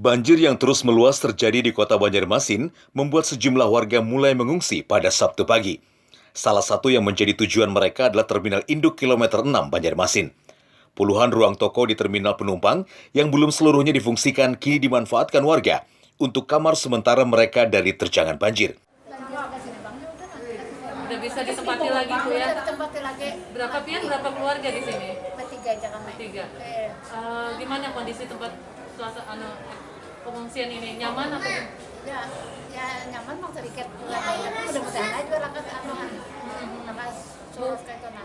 Banjir yang terus meluas terjadi di kota Banjarmasin membuat sejumlah warga mulai mengungsi pada Sabtu pagi. Salah satu yang menjadi tujuan mereka adalah Terminal Induk Kilometer 6 Banjarmasin. Puluhan ruang toko di terminal penumpang yang belum seluruhnya difungsikan kini dimanfaatkan warga untuk kamar sementara mereka dari terjangan banjir. Udah bisa ditempati lagi Bu ya? Ditempati lagi. Berapa keluarga di sini? Bertiga aja kami. Tiga. Gimana kondisi tempat pengungsian ini? Nyaman atau? Ya nyaman mau sedikit. Mudah-mudahan aja lakas surut kayak itu nah.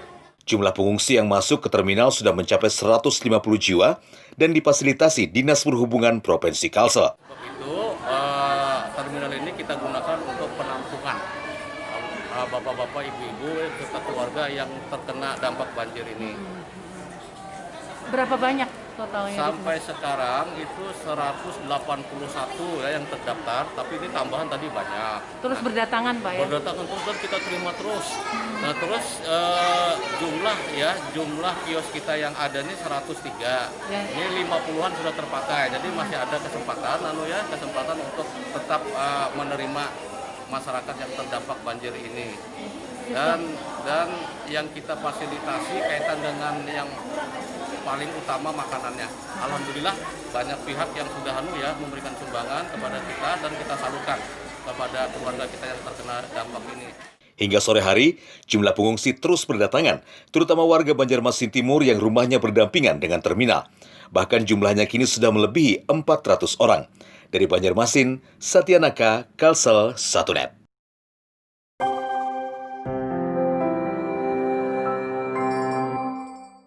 Jumlah pengungsi yang masuk ke terminal sudah mencapai 150 jiwa dan difasilitasi Dinas Perhubungan Provinsi Kalsel. Itu terminal ini kita gunakan untuk penampungan bapak-bapak, ibu-ibu, serta keluarga yang terkena dampak banjir ini. Berapa banyak totalnya? Sampai sekarang itu 181 ya yang terdaftar, tapi ini tambahan tadi banyak. Terus berdatangan Pak ya? Berdatangan terus dan kita terima terus. Nah terus jumlah kios kita yang ada ini 103. Ya. Ini 50-an sudah terpakai, jadi masih ada kesempatan untuk tetap menerima masyarakat yang terdampak banjir ini. Dan yang kita fasilitasi kaitan dengan yang paling utama makanannya. Alhamdulillah banyak pihak yang sudah memberikan sumbangan kepada kita dan kita salurkan kepada keluarga kita yang terkena dampak ini. Hingga sore hari, jumlah pengungsi terus berdatangan, terutama warga Banjarmasin Timur yang rumahnya berdampingan dengan terminal. Bahkan jumlahnya kini sudah melebihi 400 orang. Dari Banjarmasin, Satyanaka, Kalsel, 1net.